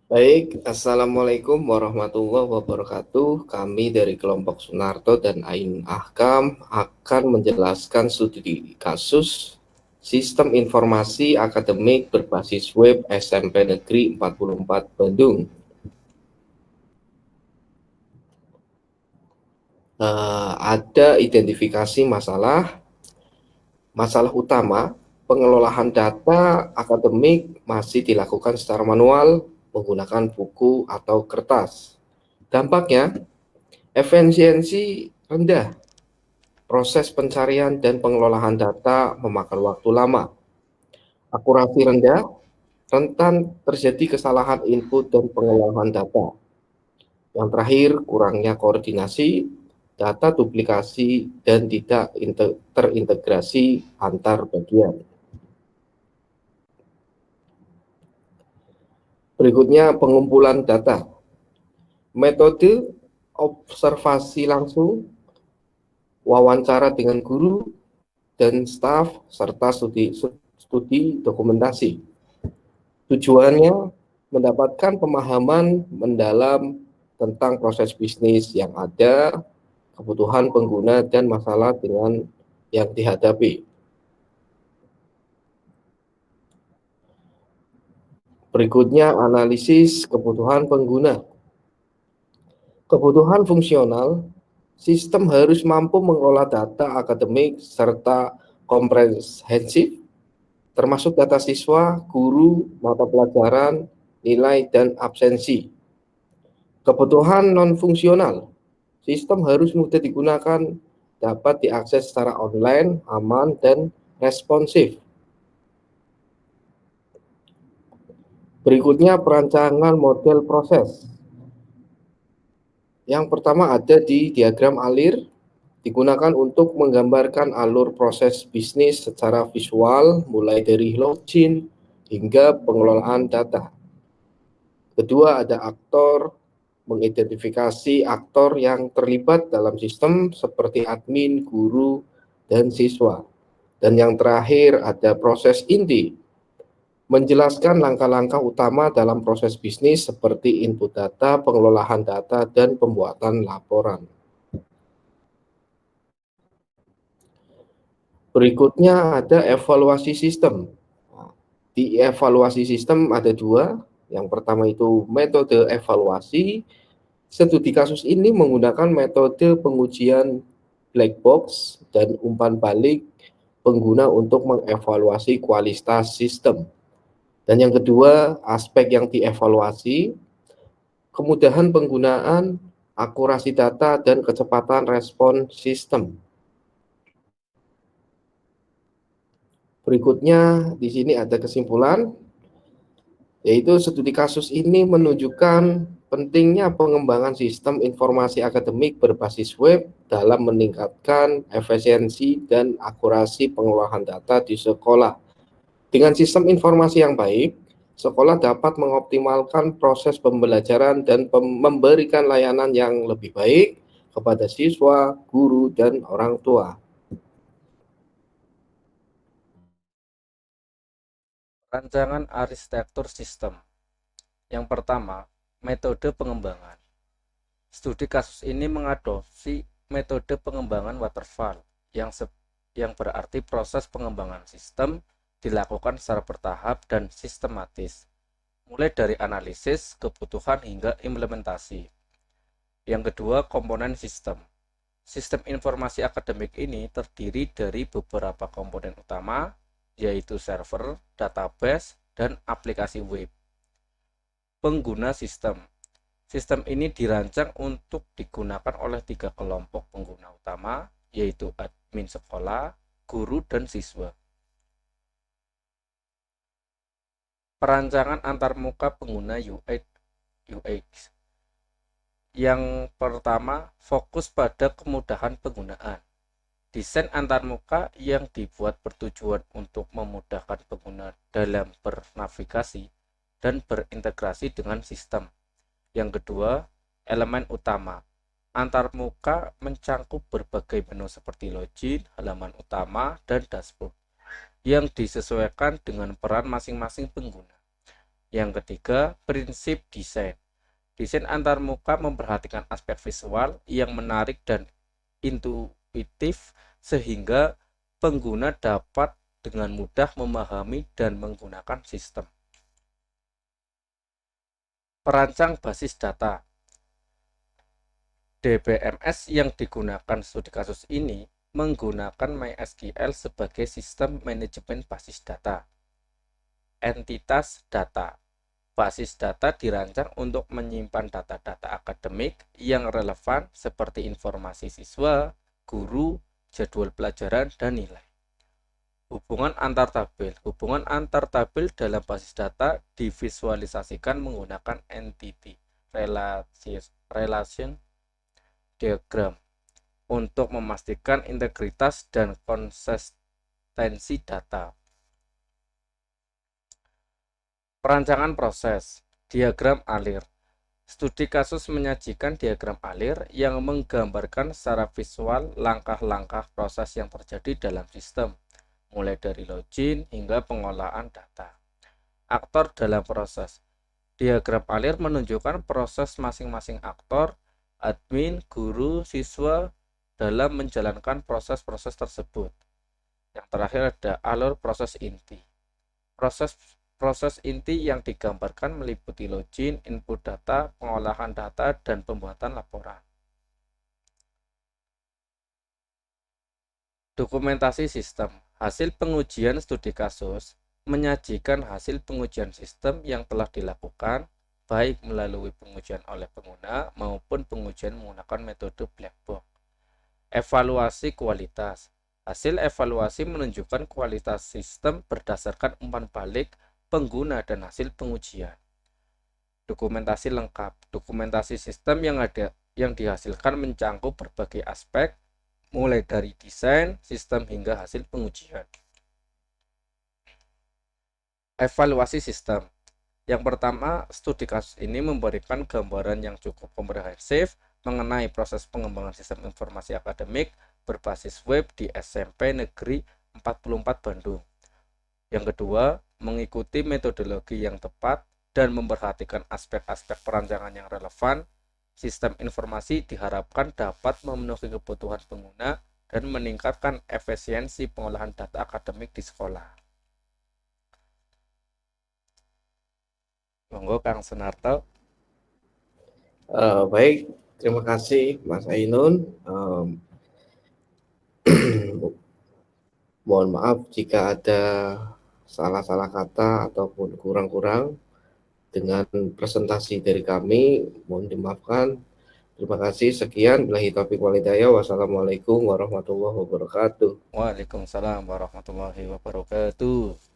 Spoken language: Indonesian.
Baik, Assalamualaikum warahmatullahi wabarakatuh. Kami dari kelompok Sunarto dan Ain Ahkam akan menjelaskan studi kasus Sistem Informasi Akademik berbasis web SMP Negeri 44 Bandung. Ada identifikasi masalah utama, pengelolaan data akademik masih dilakukan secara manual menggunakan buku atau kertas. Dampaknya, efisiensi rendah, proses pencarian dan pengelolaan data memakan waktu lama, akurasi rendah, rentan terjadi kesalahan input dan pengelolaan data. Yang terakhir, kurangnya koordinasi, data duplikasi, dan tidak terintegrasi antar bagian. Berikutnya, pengumpulan data. Metode observasi langsung, wawancara dengan guru dan staf, serta studi dokumentasi. Tujuannya mendapatkan pemahaman mendalam tentang proses bisnis yang ada, kebutuhan pengguna, dan masalah dengan yang dihadapi. Berikutnya, analisis kebutuhan pengguna. Kebutuhan fungsional, sistem harus mampu mengelola data akademik serta komprehensif, termasuk data siswa, guru, mata pelajaran, nilai, dan absensi. Kebutuhan non-fungsional, sistem harus mudah digunakan, dapat diakses secara online, aman, dan responsif. Berikutnya, perancangan model proses. Yang pertama ada di diagram alir, digunakan untuk menggambarkan alur proses bisnis secara visual, mulai dari login hingga pengelolaan data. Kedua, ada aktor, mengidentifikasi aktor yang terlibat dalam sistem seperti admin, guru, dan siswa. Dan yang terakhir ada proses inti, menjelaskan langkah-langkah utama dalam proses bisnis seperti input data, pengelolaan data, dan pembuatan laporan. Berikutnya ada evaluasi sistem. Di evaluasi sistem ada dua. Yang pertama itu metode evaluasi. Studi kasus ini menggunakan metode pengujian black box dan umpan balik pengguna untuk mengevaluasi kualitas sistem. Dan yang kedua, aspek yang dievaluasi, kemudahan penggunaan, akurasi data, dan kecepatan respon sistem. Berikutnya, di sini ada kesimpulan, yaitu studi kasus ini menunjukkan pentingnya pengembangan sistem informasi akademik berbasis web dalam meningkatkan efisiensi dan akurasi pengelolaan data di sekolah. Dengan sistem informasi yang baik, sekolah dapat mengoptimalkan proses pembelajaran dan memberikan layanan yang lebih baik kepada siswa, guru, dan orang tua. Rancangan arsitektur sistem. Yang pertama, metode pengembangan. Studi kasus ini mengadopsi metode pengembangan waterfall yang berarti proses pengembangan sistem dilakukan secara bertahap dan sistematis, mulai dari analisis, kebutuhan hingga implementasi. Yang kedua, komponen sistem. Sistem informasi akademik ini terdiri dari beberapa komponen utama, yaitu server, database, dan aplikasi web. Pengguna sistem. Sistem ini dirancang untuk digunakan oleh 3 kelompok pengguna utama, yaitu admin sekolah, guru, dan siswa. Perancangan antarmuka pengguna UX. Yang pertama, fokus pada kemudahan penggunaan. Desain antarmuka yang dibuat bertujuan untuk memudahkan pengguna dalam bernavigasi dan berintegrasi dengan sistem. Yang kedua, elemen utama. Antarmuka mencangkup berbagai menu seperti login, halaman utama, dan dashboard yang disesuaikan dengan peran masing-masing pengguna. Yang ketiga, prinsip desain. Desain antarmuka memperhatikan aspek visual yang menarik dan intuitif sehingga pengguna dapat dengan mudah memahami dan menggunakan sistem. Perancang basis data. DBMS yang digunakan studi kasus ini menggunakan MySQL sebagai sistem manajemen basis data. Entitas data. Basis data dirancang untuk menyimpan data-data akademik yang relevan seperti informasi siswa, guru, jadwal pelajaran, dan nilai. Hubungan antar tabel. Hubungan antar tabel dalam basis data divisualisasikan menggunakan entity relation diagram untuk memastikan integritas dan konsistensi data. Perancangan proses. Diagram alir. Studi kasus menyajikan diagram alir yang menggambarkan secara visual langkah-langkah proses yang terjadi dalam sistem, mulai dari login hingga pengolahan data. Aktor dalam proses. Diagram alir menunjukkan proses masing-masing aktor, admin, guru, siswa dalam menjalankan proses-proses tersebut. Yang terakhir ada alur proses inti. Proses inti yang digambarkan meliputi login, input data, pengolahan data, dan pembuatan laporan. Dokumentasi sistem. Hasil pengujian studi kasus menyajikan hasil pengujian sistem yang telah dilakukan, baik melalui pengujian oleh pengguna maupun pengujian menggunakan metode black box. Evaluasi kualitas. Hasil evaluasi menunjukkan kualitas sistem berdasarkan umpan balik pengguna dan hasil pengujian. Dokumentasi lengkap. Dokumentasi sistem yang dihasilkan mencangkup berbagai aspek, mulai dari desain, sistem, hingga hasil pengujian. Evaluasi sistem. Yang pertama, studi kasus ini memberikan gambaran yang cukup komprehensif mengenai proses pengembangan sistem informasi akademik berbasis web di SMP Negeri 44 Bandung. Yang kedua, mengikuti metodologi yang tepat dan memperhatikan aspek-aspek perancangan yang relevan. Sistem informasi diharapkan dapat memenuhi kebutuhan pengguna dan meningkatkan efisiensi pengolahan data akademik di sekolah. Monggo Kang Sunarto. Baik, terima kasih Mas Ainun. Mohon maaf jika ada salah-salah kata ataupun kurang-kurang dengan presentasi dari kami, mohon dimaafkan. Terima kasih, sekian. Billahi taufiq wal hidayah. Wassalamualaikum warahmatullahi wabarakatuh. Waalaikumsalam warahmatullahi wabarakatuh.